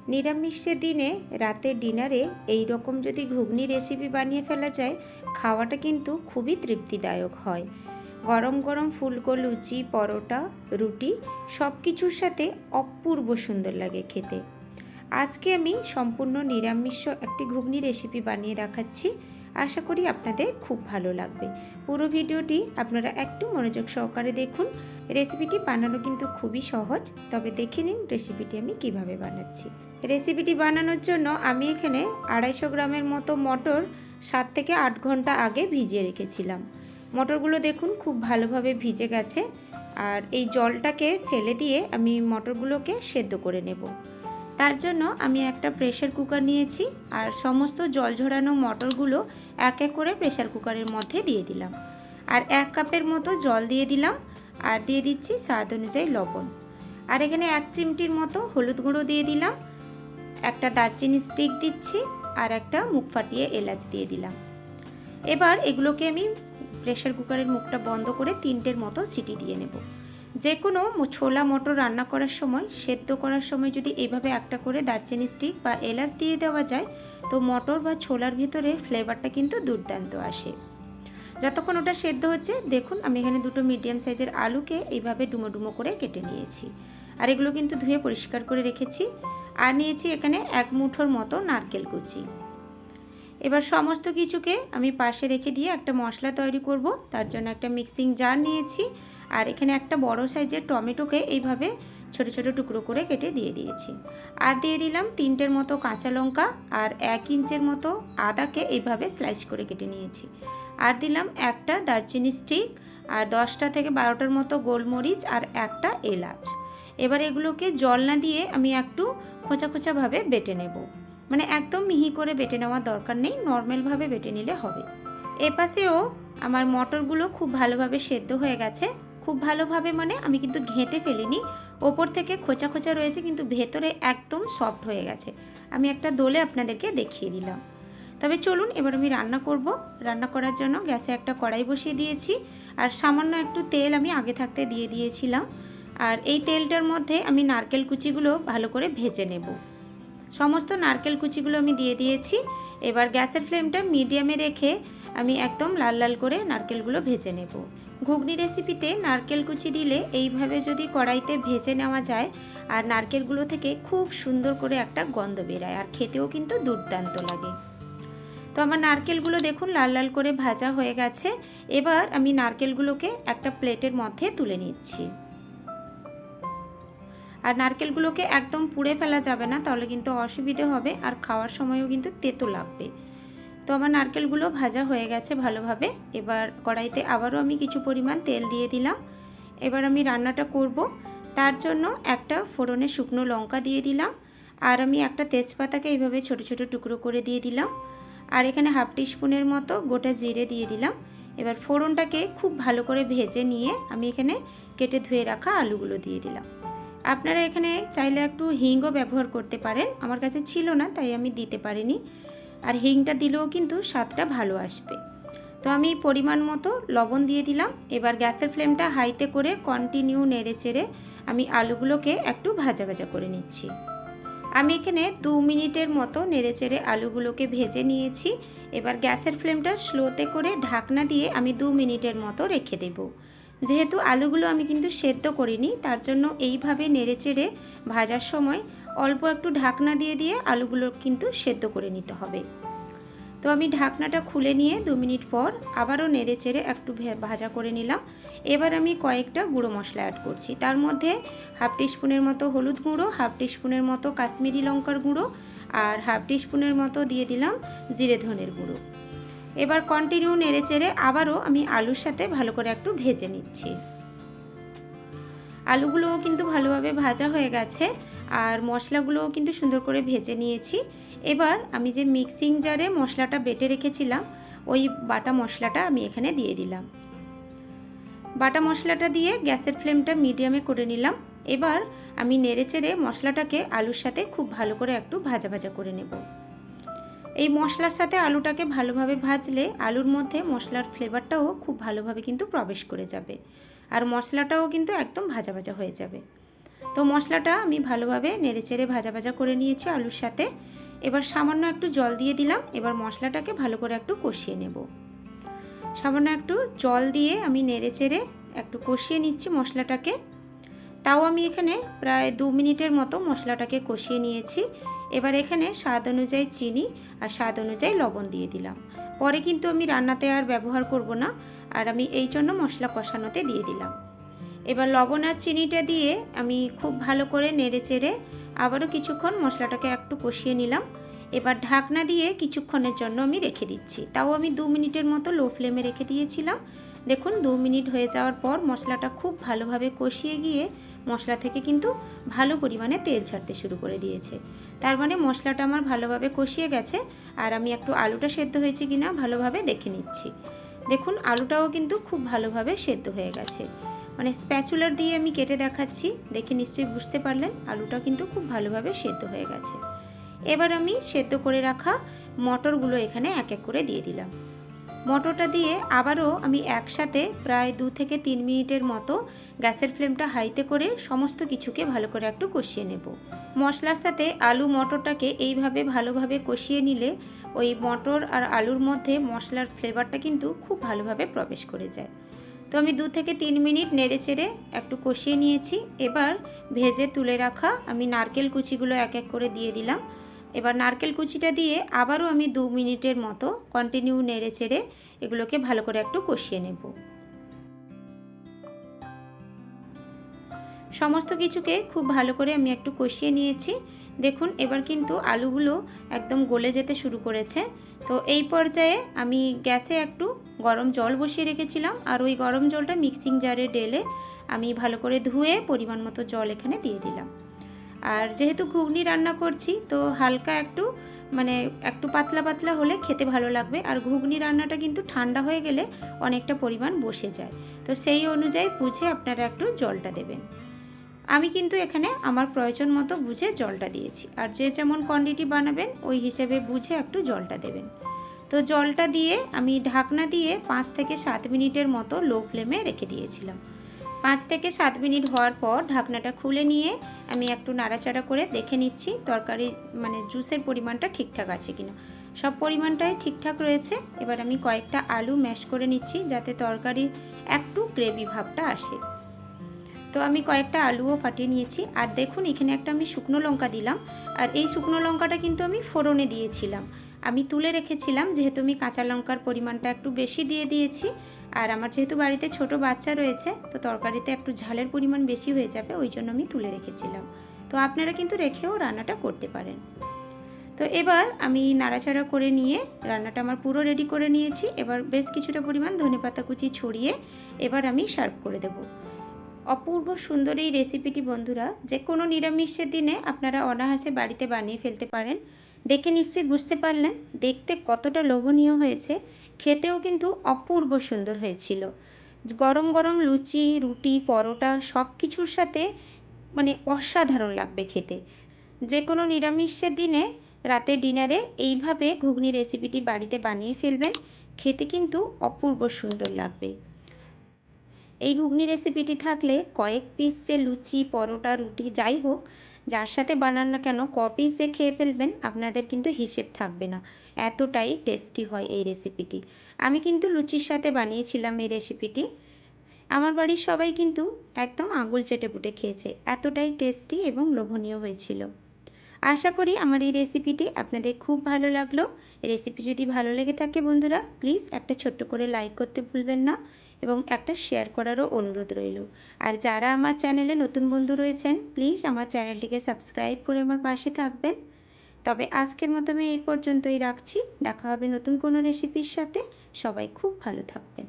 নিরামিষের দিনে রাতের ডিনারে এই রকম যদি ঘুগনি রেসিপি বানিয়ে ফেলা যায়, খাওয়াটা কিন্তু খুবই তৃপ্তিদায়ক হয়। গরম গরম ফুলকো লুচি, পরোটা, রুটি সব কিছুর সাথে অপূর্ব সুন্দর লাগে খেতে। আজকে আমি সম্পূর্ণ নিরামিষ একটি ঘুগনি রেসিপি বানিয়ে দেখাচ্ছি। আশা করি আপনাদের খুব ভালো লাগবে। পুরো ভিডিওটি আপনারা একটু মনোযোগ সহকারে দেখুন। রেসিপিটি বানানো কিন্তু খুবই সহজ, তবে দেখে নিন রেসিপিটি আমি কিভাবে বানাচ্ছি। রেসিপিটি বানানোর জন্য আমি এখানে 250 গ্রামের মতো মটর 7 থেকে 8 ঘন্টা আগে ভিজিয়ে রেখেছিলাম। মটরগুলো দেখুন খুব ভালোভাবে ভিজে গেছে। আর এই জলটাকে ফেলে দিয়ে আমি মটরগুলোকে সেদ্ধ করে নেব। তার জন্য আমি একটা প্রেসার কুকার নিয়েছি আর সমস্ত জল ঝরানো মটরগুলো এক এক করে প্রেসার কুকারের মধ্যে দিয়ে দিলাম। আর 1 কাপের মতো জল দিয়ে দিলাম আর দিয়ে দিচ্ছি স্বাদ অনুযায়ী লবণ। আর এখানে 1 চিমটির মতো হলুদ গুঁড়ো দিয়ে দিলাম, একটা দারচিনি স্টিক দিচ্ছি আর একটা মুখ ফাটিয়ে এলাচ দিয়ে দিলাম। এবার এগুলোকে আমি প্রেসার কুকারের মুখটা বন্ধ করে 3টের মতো সিটি দিয়ে নেব। যে কোনো ছোলা মটর রান্না করার সময়, সেদ্ধ করার সময় যদি এইভাবে একটা করে দারচিনি স্টিক বা এলাচ দিয়ে দেওয়া যায়, তো মটর বা ছোলার ভিতরে ফ্লেভারটা কিন্তু দুর্দান্ত আসে। যতক্ষণ ওটা সেদ্ধ হচ্ছে, দেখুন আমি এখানে 2টো মিডিয়াম সাইজের আলুকে এইভাবে ডুমো ডুমো করে কেটে নিয়েছি। আর এগুলো কিন্তু ধুয়ে পরিষ্কার করে রেখেছি। আর নিয়েছি এখানে 1 মুঠোর মতো নারকেল কুচি। এবার সমস্ত কিছুকে আমি পাশে রেখে দিয়ে একটা মশলা তৈরি করব। তার জন্য একটা মিক্সিং জার নিয়েছি আর এখানে একটা বড় সাইজের টমেটোকে এইভাবে ছোট ছোট টুকরো করে কেটে দিয়ে দিয়েছি। আর দিয়ে দিলাম 3টের মতো কাঁচা লঙ্কা আর 1 ইঞ্চের মতো আদাকে এইভাবে স্লাইস করে কেটে নিয়েছি। আর দিলাম একটা দারচিনি স্টিক আর 10টা থেকে 12টার মতো গোলমরিচ আর একটা এলাচ। এবার এগুলোকে জল না দিয়ে আমি একটু খোঁচা খোঁচাভাবে বেটে নেব। মানে একদম মিহি করে বেটে নেওয়ার দরকার নেই, নর্মালভাবে বেটে নিলে হবে। এপাশেও আমার মটরগুলো খুব ভালোভাবে সেদ্ধ হয়ে গেছে। খুব ভালোভাবে মানে আমি কিন্তু ঘেঁটে ফেলিনি, ওপর থেকে খোঁচা খোঁচা রয়েছে কিন্তু ভেতরে একদম সফট হয়ে গেছে। আমি একটা দোলে আপনাদেরকে দেখিয়ে দিলাম। তবে চলুন এবার আমি রান্না করব। রান্না করার জন্য গ্যাসে একটা কড়াই বসিয়ে দিয়েছি আর সামান্য একটু তেল আমি আগে থাকতে দিয়ে দিয়েছিলাম। আর এই তেলটার মধ্যে আমি নারকেল কুচিগুলো ভালো করে ভেজে নেব। সমস্ত নারকেল কুচিগুলো আমি দিয়ে দিয়েছি। এবার গ্যাসের ফ্লেমটা মিডিয়ামে রেখে আমি একদম লাল লাল করে নারকেলগুলো ভেজে নেব। ঘুগনি রেসিপিতে নারকেল কুচি দিলে এইভাবে যদি কড়াইতে ভেজে নেওয়া যায় আর নারকেলগুলো থেকে খুব সুন্দর করে একটা গন্ধ বেরায় আর খেতেও কিন্তু দুর্দান্ত লাগে। তো আমার নারকেলগুলো দেখুন লাল লাল করে ভাজা হয়ে গেছে। এবার আমি নারকেলগুলোকে একটা প্লেটের মধ্যে তুলে নিচ্ছি। আর নারকেলগুলোকে একদম পুড়ে ফেলা যাবে না, তাহলে কিন্তু অসুবিধে হবে আর খাওয়ার সময়ও কিন্তু তেতো লাগবে। তো আমার নারকেলগুলো ভাজা হয়ে গেছে ভালোভাবে। এবার কড়াইতে আবারও আমি কিছু পরিমাণ তেল দিয়ে দিলাম। এবার আমি রান্নাটা করব। তার জন্য একটা ফোড়নে শুকনো লঙ্কা দিয়ে দিলাম আর আমি একটা তেজপাতাকে এইভাবে ছোট ছোট টুকরো করে দিয়ে দিলাম। আর এখানে 1/2 টিস্পুনের মতো গোটা জিরে দিয়ে দিলাম। এবার ফোড়নটাকে খুব ভালো করে ভেজে নিয়ে আমি এখানে কেটে ধুয়ে রাখা আলুগুলো দিয়ে দিলাম। আপনারা এখানে চাইলে একটু হিংও ব্যবহার করতে পারেন, আমার কাছে ছিল না তাই আমি দিতে পারিনি। আর হিংটা দিলেও কিন্তু স্বাদটা ভালো আসবে। তো আমি পরিমাণ মতো লবণ দিয়ে দিলাম। এবার গ্যাসের ফ্লেমটা হাইতে করে কন্টিনিউ নেড়ে চেড়ে আমি আলুগুলোকে একটু ভাজা ভাজা করে নিচ্ছি। আমি এখানে 2 মিনিটের মতো নেড়ে চেড়ে আলুগুলোকে ভেজে নিয়েছি। এবার গ্যাসের ফ্লেমটা স্লোতে করে ঢাকনা দিয়ে আমি 2 মিনিটের মতো রেখে দেব। যেহেতু আলুগুলো আমি কিন্তু সেদ্ধ করিনি, তার জন্য এইভাবে নেড়েচেড়ে ভাজার সময় অল্প একটু ঢাকনা দিয়ে দিয়ে আলুগুলো কিন্তু সেদ্ধ করে নিতে হবে। তো আমি ঢাকনাটা খুলে নিয়ে 2 মিনিট পর আবারও নেড়েচেড়ে একটু ভাজা করে নিলাম। এবার আমি কয়েকটা গুঁড়ো মশলা অ্যাড করছি। তার মধ্যে 1/2 টিস্পুনের মতো হলুদ গুঁড়ো, 1/2 টিস্পুনের মতো কাশ্মীরি লঙ্কার গুঁড়ো আর 1/2 টিস্পুনের মতো দিয়ে দিলাম জিরে ধনের গুঁড়ো। এবার কন্টিনিউ নেড়েচেড়ে আবারও আমি আলুর সাথে ভালো করে একটু ভেজে নিচ্ছি। আলুগুলোও কিন্তু ভালোভাবে ভাজা হয়ে গেছে আর মশলাগুলোও কিন্তু সুন্দর করে ভেজে নিয়েছি। এবার আমি যে মিক্সিং জারে মশলাটা বেটে রেখেছিলাম, ওই বাটা মশলাটা আমি এখানে দিয়ে দিলাম। বাটা মশলাটা দিয়ে গ্যাসের ফ্লেমটা মিডিয়ামে করে নিলাম। এবার আমি নেড়েচেড়ে মশলাটাকে আলুর সাথে খুব ভালো করে একটু ভাজা ভাজা করে নেব। এই মশলার সাথে আলুটাকে ভালোভাবে ভাজলে আলুর মধ্যে মশলার ফ্লেভারটাও খুব ভালোভাবে কিন্তু প্রবেশ করে যাবে আর মশলাটাও কিন্তু একদম ভাজা ভাজা হয়ে যাবে। তো মশলাটা আমি ভালোভাবে নেড়েচেড়ে ভাজা ভাজা করে নিয়েছি আলুর সাথে। এবার সামান্য একটু জল দিয়ে দিলাম। এবার মশলাটাকে ভালো করে একটু কষিয়ে নেব। সামান্য একটু জল দিয়ে আমি নেড়েচেড়ে একটু কষিয়ে নিচ্ছি মশলাটাকে। তাও আমি এখানে প্রায় 2 মিনিটের মতো মশলাটাকে কষিয়ে নিয়েছি। এবার এখানে স্বাদ অনুযায়ী চিনি আর স্বাদ অনুযায়ী লবণ দিয়ে দিলাম। পরে কিন্তু আমি রান্নাতে আর ব্যবহার করব না, আর আমি এই জন্য মশলা কষানোতে দিয়ে দিলাম। এবার লবণ আর চিনিটা দিয়ে আমি খুব ভালো করে নেড়েচেড়ে আবারও কিছুক্ষণ মশলাটাকে একটু কষিয়ে নিলাম। এবার ঢাকনা দিয়ে কিছুক্ষণের জন্য আমি রেখে দিচ্ছি। তাও আমি 2 মিনিটের মতো লো ফ্লেমে রেখে দিয়েছিলাম। দেখুন 2 মিনিট হয়ে যাওয়ার পর মশলাটা খুব ভালোভাবে কষিয়ে গিয়ে মশলা থেকে কিন্তু ভালো পরিমাণে তেল ছাড়তে শুরু করে দিয়েছে। তার মানে মশলাটা আমার ভালোভাবে কষিয়ে গেছে। আর আমি একটু আলুটা সেদ্ধ হয়েছে কিনা ভালোভাবে দেখে নিচ্ছি। দেখুন আলুটাও কিন্তু খুব ভালোভাবে সেদ্ধ হয়ে গেছে। মানে স্প্যাচুলার দিয়ে আমি কেটে দেখাচ্ছি, দেখে নিশ্চয়ই বুঝতে পারলেন আলুটা কিন্তু খুব ভালোভাবে সেদ্ধ হয়ে গেছে। এবার আমি সেদ্ধ করে রাখা মটরগুলো এখানে এক এক করে দিয়ে দিলাম। মটরটা দিয়ে আবারও আমি একসাথে প্রায় 2 থেকে 3 মিনিটের মতো গ্যাসের ফ্লেমটা হাইতে করে সমস্ত কিছুকে ভালো করে একটু কষিয়ে নেব। মশলার সাথে আলু মটরটাকে এইভাবে ভালোভাবে কষিয়ে নিলে ওই মটর আর আলুর মধ্যে মশলার ফ্লেভারটা কিন্তু খুব ভালোভাবে প্রবেশ করে যায়। তো আমি 2 থেকে 3 মিনিট নেড়েচেড়ে একটু কষিয়ে নিয়েছি। এবার ভেজে তুলে রাখা আমি নারকেল কুচিগুলো এক এক করে দিয়ে দিলাম। এবার নারকেল কুচিটা দিয়ে আবারও আমি 2 মিনিটের মতো কন্টিনিউ নেড়েচেড়ে এগুলোকে ভালো করে একটু কষিয়ে নেব। সমস্ত কিছুকে খুব ভালো করে আমি একটু কষিয়ে নিয়েছি। দেখুন এবার কিন্তু আলুগুলো একদম গলে যেতে শুরু করেছে। তো এই পর্যায়ে আমি গ্যাসে একটু গরম জল বসিয়ে রেখেছিলাম, আর ওই গরম জলটা মিক্সিং জারে ঢেলে আমি ভালো করে ধুয়ে পরিমাণ মতো জল এখানে দিয়ে দিলাম। আর যেহেতু ঘুগনি রান্না করছি তো হালকা একটু একটু পাতলা পাতলা হলে খেতে ভালো লাগবে। আর ঘুগনি রান্নাটা কিন্তু ঠান্ডা হয়ে গেলে অনেকটা পরিমাণ বসে যায়। তো সেই অনুযায়ী বুঝে আপনারা একটু জলটা দেবেন। আমি কিন্তু এখানে আমার প্রয়োজন মতো বুঝে জলটা দিয়েছি, আর যে যেমন কোয়ান্টিটি বানাবেন ওই হিসেবে বুঝে একটু জলটা দেবেন। তো জলটা দিয়ে আমি ঢাকনা দিয়ে 5 থেকে 7 মিনিটের মতো লো ফ্লেমে রেখে দিয়েছিলাম। 5 থেকে 7 মিনিট হওয়ার পর ঢাকনাটা খুলে নিয়ে আমি একটু নাড়াচাড়া করে দেখে নিচ্ছি তরকারি জুসের পরিমাণটা ঠিকঠাক আছে কিনা। সব পরিমাণটাই ঠিকঠাক রয়েছে। এবার আমি কয়েকটা আলু ম্যাশ করে নিচ্ছি যাতে তরকারির একটু গ্রেভি ভাবটা আসে। তো আমি কয়েকটা আলুও ফাটিয়ে নিয়েছি। আর দেখুন এখানে একটা আমি শুকনো লঙ্কা দিলাম, আর এই শুকনো লঙ্কাটা কিন্তু আমি ফোড়নে দিয়েছিলাম। আমি তুলে রেখেছিলাম যেহেতু আমি কাঁচা লঙ্কার পরিমাণটা একটু বেশি দিয়ে দিয়েছি। আর আমার যেহেতু বাড়িতে ছোট বাচ্চা রয়েছে তো তরকারিতে একটু ঝালের পরিমাণ বেশি হয়ে যাবে, ওই জন্য আমি তুলে রেখেছিলাম। তো আপনারা কিন্তু রেখেও রান্নাটা করতে পারেন। তো এবার আমি নাড়াচাড়া করে নিয়ে রান্নাটা আমার পুরো রেডি করে নিয়েছি। এবার বেশ কিছুটা পরিমাণ ধনেপাতা কুচি ছড়িয়ে এবার আমি সার্ভ করে দেব। অপূর্ব সুন্দর এই রেসিপিটি বন্ধুরা যে কোনো নিরামিষের দিনে আপনারা অনায়াসে বাড়িতে বানিয়ে ফেলতে পারেন। দেখে নিশ্চয়ই বুঝতে পারলেন দেখতে কতটা লোভনীয় হয়েছে, খেতেও কিন্তু অপূর্ব সুন্দর হয়েছিল। গরম গরম লুচি, রুটি, পরোটা সব কিছুর সাথে অসাধারণ লাগবে খেতে। যে কোনো নিরামিষের দিনে রাতে ডিনারে এইভাবে ঘুগনি রেসিপিটি বাড়িতে বানিয়ে ফেলবেন, খেতে কিন্তু অপূর্ব সুন্দর লাগবে। এই ঘুগনি রেসিপিটি থাকলে কয়েক পিস যে লুচি, পরোটা, রুটি যাই হোক যার সাথে বানান না কেন ক পিস যে খেয়ে ফেলবেন আপনাদের কিন্তু হিসেব থাকবে না, এতটাই টেস্টি হয় এই রেসিপিটি। আমি কিন্তু লুচির সাথে বানিয়েছিলাম এই রেসিপিটি। আমার বাড়ির সবাই কিন্তু একদম আঙুল চেটে পুটে খেয়েছে, এতটাই টেস্টি এবং লোভনীয় হয়েছিল। আশা করি আমার এই রেসিপিটি আপনাদের খুব ভালো লাগলো। রেসিপি যদি ভালো লেগে থাকে বন্ধুরা প্লিজ একটা ছোট্ট করে লাইক করতে ভুলবেন না, এবং একটা শেয়ার করারও অনুরোধ রইল। আর যারা আমার চ্যানেলে নতুন বন্ধু রয়েছেন প্লিজ আমার চ্যানেলটিকে সাবস্ক্রাইব করে আমার পাশে থাকবেন। তবে আজকের মতো আমি এই পর্যন্তই রাখছি। দেখা হবে নতুন কোনো রেসিপির সাথে। সবাই খুব ভালো থাকবেন।